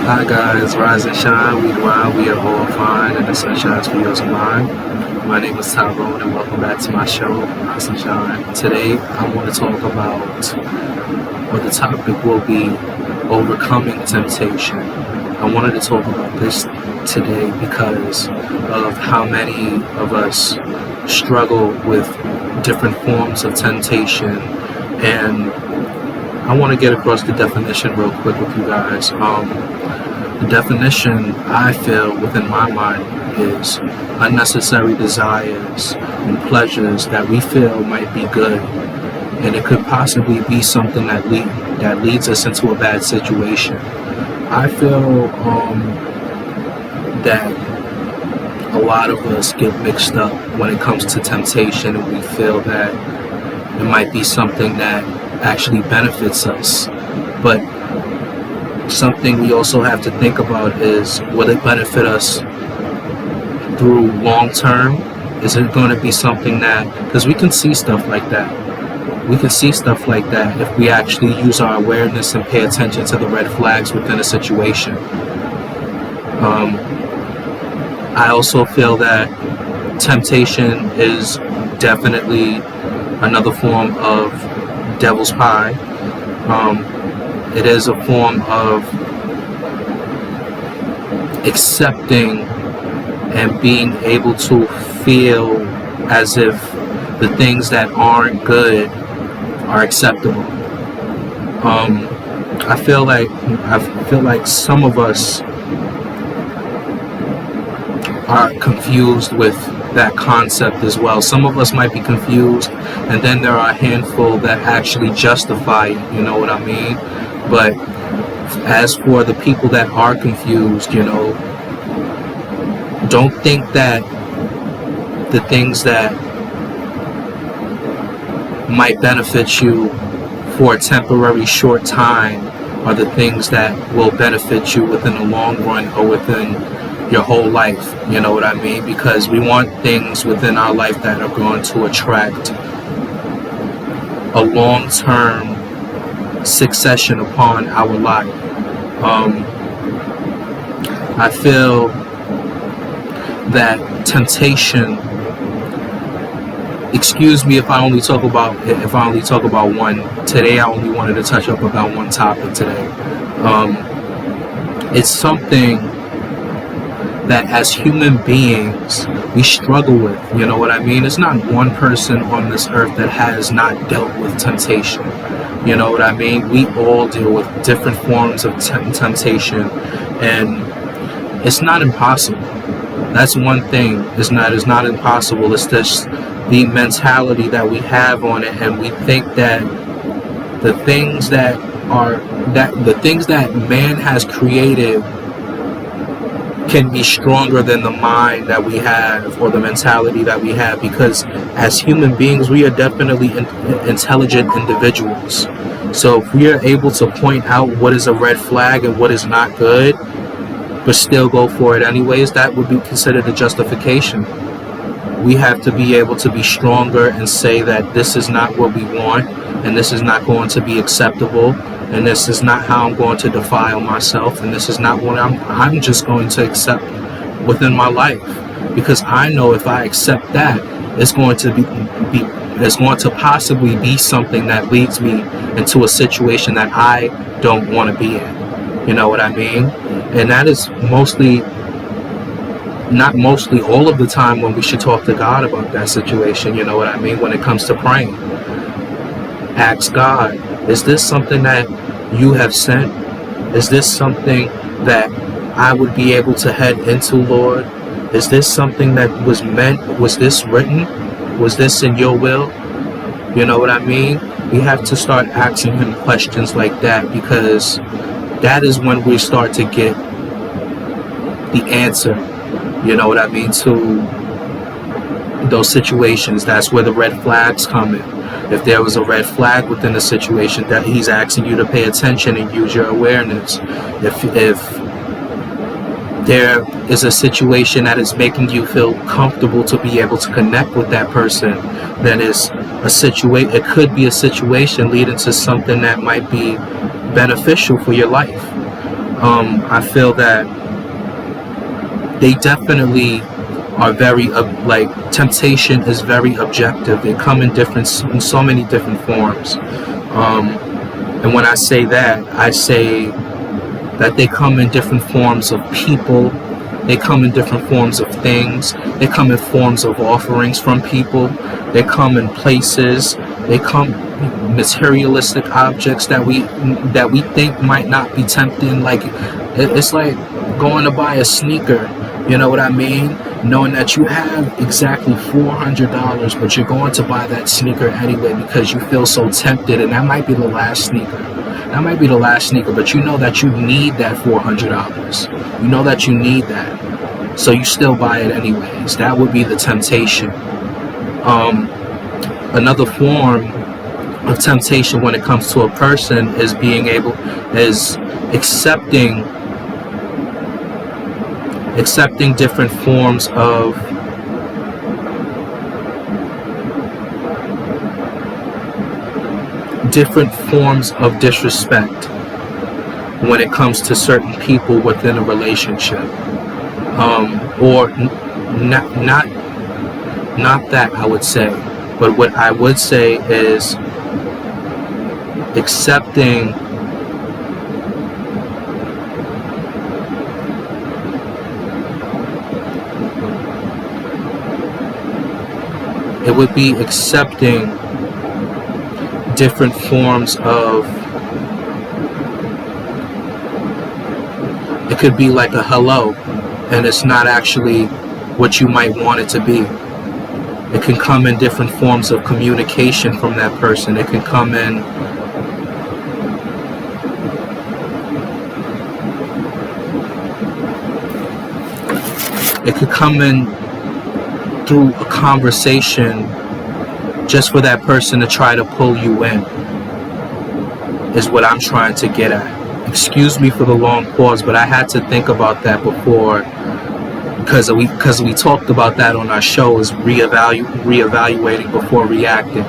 Hi guys, rise and shine, we grind, we are all fine, and the sun shines for yours and mine. My name is Tyrone, and welcome back to my show, Rise and Shine. Today, I want to talk about, or the topic will be, overcoming temptation. I wanted to talk about this today because of how many of us struggle with different forms of temptation, and I want to get across the definition real quick with you guys. The definition I feel within my mind is unnecessary desires and pleasures that we feel might be good, and it could possibly be something that leads us into a bad situation. I feel that a lot of us get mixed up when it comes to temptation, and we feel that it might be something that actually benefits us, but something we also have to think about is, will it benefit us through long term? Is it going to be something that, because we can see stuff like that if we actually use our awareness and pay attention to the red flags within a situation. I also feel that temptation is definitely another form of devil's pie. It is a form of accepting and being able to feel as if the things that aren't good are acceptable. I feel like some of us are confused with that concept as well. Some of us might be confused, and then there are a handful that actually justify it, you know what I mean? But as for the people that are confused, don't think that the things that might benefit you for a temporary short time are the things that will benefit you within the long run or within your whole life, you know what I mean? Because we want things within our life that are going to attract a long-term succession upon our life. I feel that temptation, excuse me if I only talk about one today. I only wanted to touch up about one topic today. It's something that as human beings we struggle with, you know what I mean? It's not one person on this earth that has not dealt with temptation, you know what I mean? We all deal with different forms of temptation, and it's not impossible. That's one thing. It's not impossible. It's just the mentality that we have on it, and we think that the things that man has created can be stronger than the mind that we have or the mentality that we have, because as human beings we are definitely intelligent individuals. So if we are able to point out what is a red flag and what is not good, but still go for it anyways, that would be considered a justification. We have to be able to be stronger and say that this is not what we want, and this is not going to be acceptable, and this is not how I'm going to defile myself, and this is not what I'm just going to accept within my life, because I know if I accept that, it's going to possibly be something that leads me into a situation that I don't want to be in. You know what I mean? And that is all of the time when we should talk to God about that situation, you know what I mean? When it comes to praying, ask God, is this something that you have sent? Is this something that I would be able to head into, Lord? Is this something that was meant? Was this written? Was this in your will? You know what I mean? We have to start asking him questions like that, because that is when we start to get the answer, you know what I mean, to those situations. That's where the red flags come in. If there was a red flag within the situation, that he's asking you to pay attention and use your awareness. If there is a situation that is making you feel comfortable to be able to connect with that person, then it could be a situation leading to something that might be beneficial for your life. I feel that they definitely are very like temptation is very objective. They come in so many different forms. And when I say that, I say that they come in different forms of people. They come in different forms of things. They come in forms of offerings from people. They come in places. They come materialistic objects that we think might not be tempting. Like it's like going to buy a sneaker. You know what I mean? Knowing that you have exactly $400, but you're going to buy that sneaker anyway because you feel so tempted, and that might be the last sneaker. That might be the last sneaker, but you know that you need that $400. You know that you need that, so you still buy it anyways. That would be the temptation. Another form of temptation when it comes to a person is accepting different forms of disrespect when it comes to certain people within a relationship, or not that I would say, but what I would say is accepting different forms of, it could be like a hello, and it's not actually what you might want it to be. It can come in different forms of communication from that person. It can come in through a conversation just for that person to try to pull you in, is what I'm trying to get at. Excuse me for the long pause, but I had to think about that before, because we talked about that on our show, is reevaluating before reacting.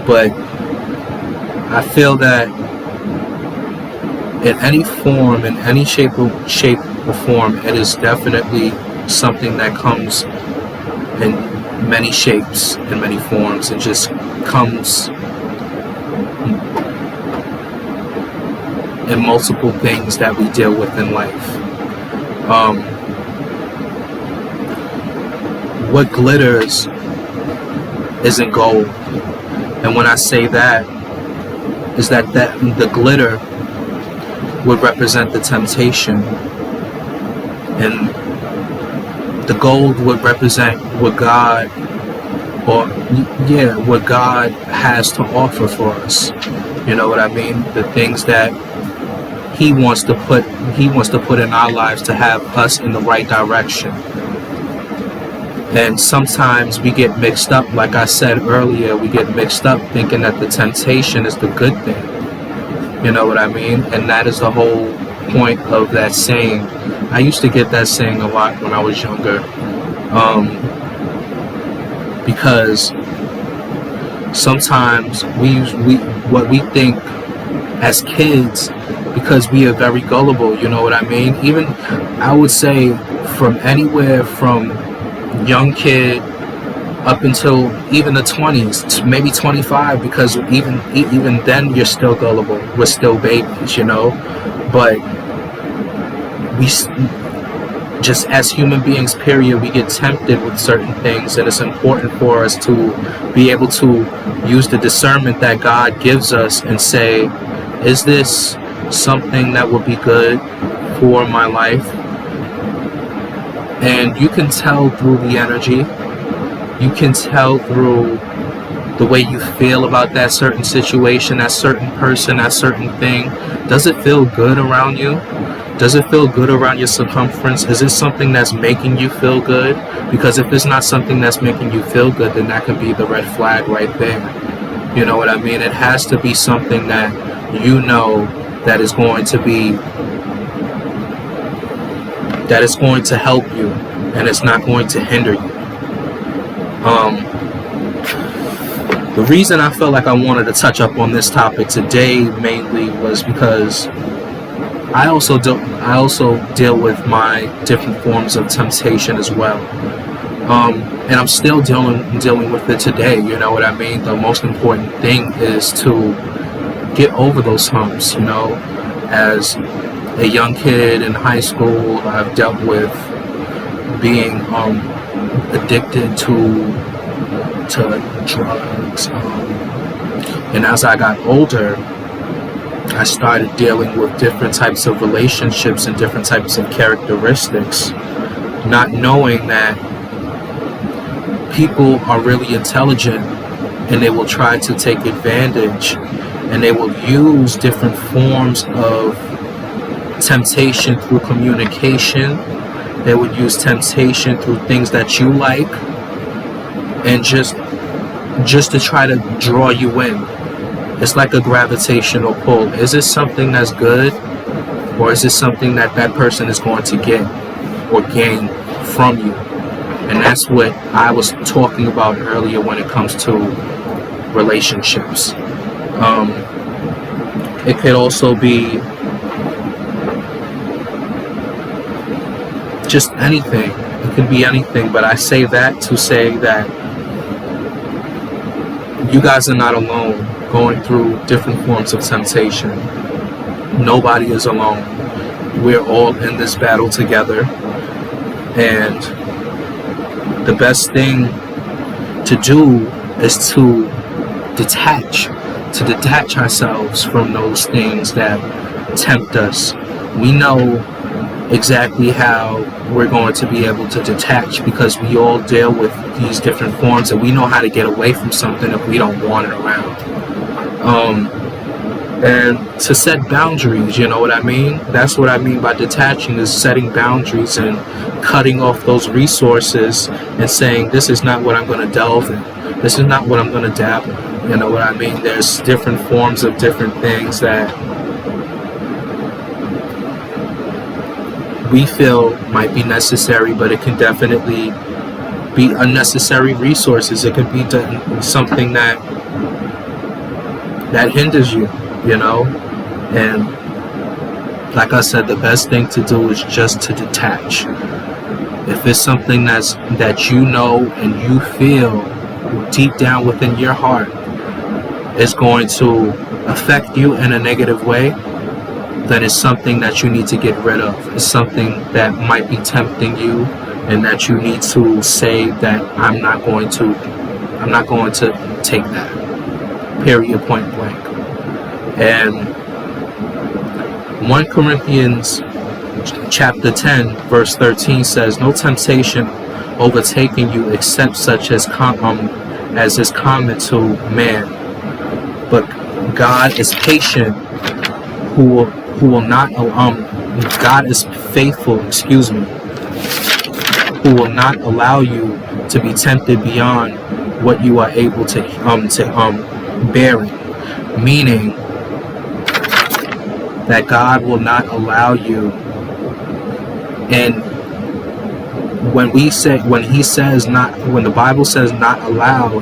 But I feel that in any form, in any shape or form, it is definitely something that comes in many shapes and many forms. It just comes in multiple things that we deal with in life. What glitters isn't gold. And when I say that, is that the glitter would represent the temptation, and the gold would represent what God has to offer for us. You know what I mean? The things that He wants to put in our lives to have us in the right direction. And sometimes we get mixed up, like I said earlier, we get mixed up thinking that the temptation is the good thing. You know what I mean? And that is the whole point of that saying. I used to get that saying a lot when I was younger, because sometimes what we think as kids, because we are very gullible, you know what I mean? Even, I would say, from anywhere from young kid up until even the 20s, maybe 25, because even then you're still gullible. We're still babies, you know. But we just, as human beings, period, we get tempted with certain things, and it's important for us to be able to use the discernment that God gives us and say, is this something that would be good for my life? And you can tell through the energy. You can tell through the way you feel about that certain situation, that certain person, that certain thing. Does it feel good around you? Does it feel good around your circumference? Is it something that's making you feel good? Because if it's not something that's making you feel good, then that could be the red flag right there. You know what I mean? It has to be something that you know that is going to help you, and it's not going to hinder you. The reason I felt like I wanted to touch up on this topic today mainly was because I also deal with my different forms of temptation as well, and I'm still dealing with it today. You know what I mean? The most important thing is to get over those humps. As a young kid in high school, I've dealt with being addicted to drugs, and as I got older, I started dealing with different types of relationships and different types of characteristics, not knowing that people are really intelligent and they will try to take advantage, and they will use different forms of temptation through communication. They would use temptation through things that you like, and just to try to draw you in. It's like a gravitational pull. Is it something that's good, or is it something that person is going to get or gain from you? And that's what I was talking about earlier when it comes to relationships. It could also be just anything. It could be anything, but I say that to say that you guys are not alone going through different forms of temptation. Nobody is alone. We're all in this battle together, and the best thing to do is to detach ourselves from those things that tempt us. We know exactly how we're going to be able to detach, because we all deal with these different forms, and we know how to get away from something if we don't want it around. And to set boundaries, you know what I mean? That's what I mean by detaching, is setting boundaries and cutting off those resources and saying, this is not what I'm going to delve in. This is not what I'm going to dabble in. You know what I mean? There's different forms of different things that we feel might be necessary, but it can definitely be unnecessary resources. It could be something that hinders you, and like I said, the best thing to do is just to detach. If it's something that you know and you feel deep down within your heart is going to affect you in a negative way, then it's something that you need to get rid of. It's something that might be tempting you, and that you need to say that I'm not going to take that. Period, point blank. And 1 Corinthians chapter 10 verse 13 says, no temptation overtaking you except such as is common to man, but God is patient, who will not God is faithful, who will not allow you to be tempted beyond what you are able to bear it. Meaning that God will not allow you. And when the Bible says not allow,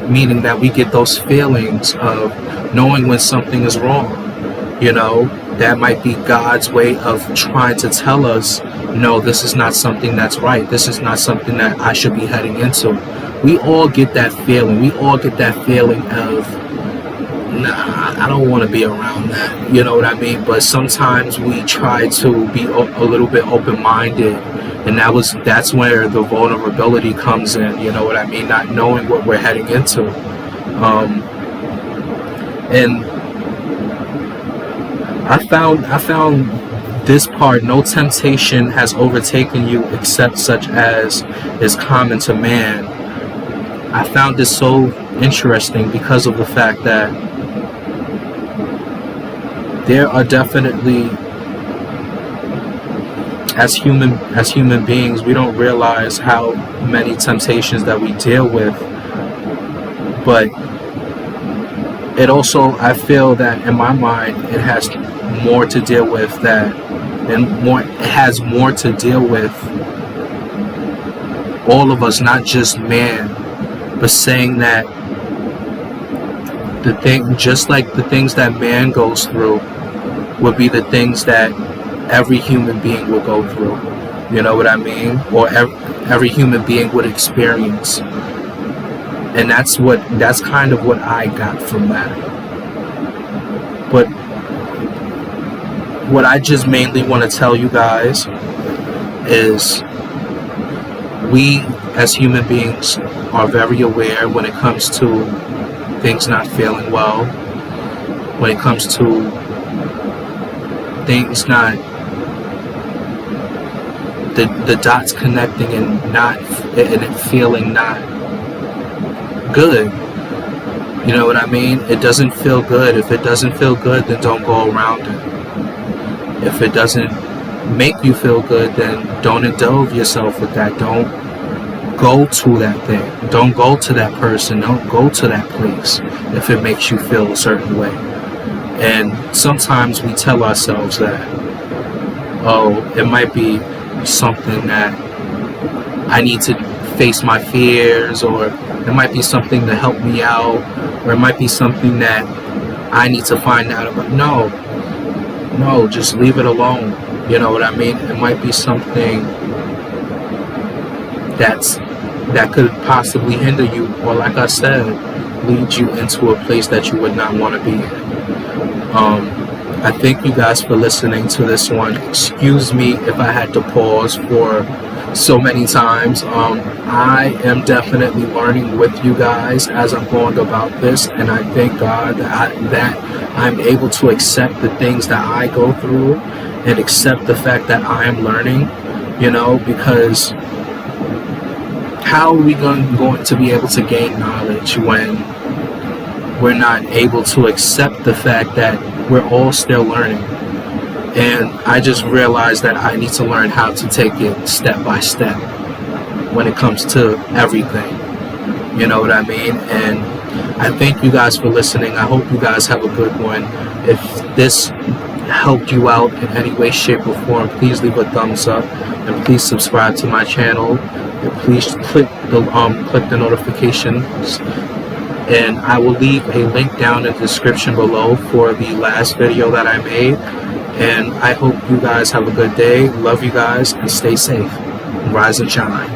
meaning that we get those feelings of knowing when something is wrong. That might be God's way of trying to tell us, no, this is not something that's right. This is not something that I should be heading into. We all get that feeling. We all get that feeling of, nah, I don't want to be around that. You know what I mean? But sometimes we try to be a little bit open-minded, and that's where the vulnerability comes in. You know what I mean? Not knowing what we're heading into. And I found this part, no temptation has overtaken you except such as is common to man. I found this so interesting because of the fact that there are definitely, as human beings, we don't realize how many temptations that we deal with. But it also, I feel that in my mind, it has more to deal with it has more to deal with all of us, not just man, but saying that the thing, just like the things that man goes through, would be the things that every human being will go through. You know what I mean? Or every human being would experience. And that's kind of what I got from that. But what I just mainly want to tell you guys is we as human beings are very aware when it comes to things not feeling well, when it comes to things not, the dots connecting and it feeling not good. You know what I mean? It doesn't feel good. If it doesn't feel good, then don't go around it. If it doesn't make you feel good, then don't indulge yourself with that. Don't go to that thing. Don't go to that person. Don't go to that place if it makes you feel a certain way. And sometimes we tell ourselves that, oh, it might be something that I need to face my fears, or it might be something to help me out, or it might be something that I need to find out about. No, just leave it alone. You know what I mean? It might be something that could possibly hinder you, or like I said, lead you into a place that you would not want to be in. I thank you guys for listening to this one. Excuse me if I had to pause for so many times. I am definitely learning with you guys as I'm going about this, and I thank God that I'm able to accept the things that I go through and accept the fact that I am learning, because how are we going to be able to gain knowledge when we're not able to accept the fact that we're all still learning? And I just realized that I need to learn how to take it step by step when it comes to everything. You know what I mean? And I thank you guys for listening. I hope you guys have a good one. If this helped you out in any way, shape, or form, please leave a thumbs up, and please subscribe to my channel, and please click the notifications. And I will leave a link down in the description below for the last video that I made. And I hope you guys have a good day. Love you guys, and stay safe. Rise and shine.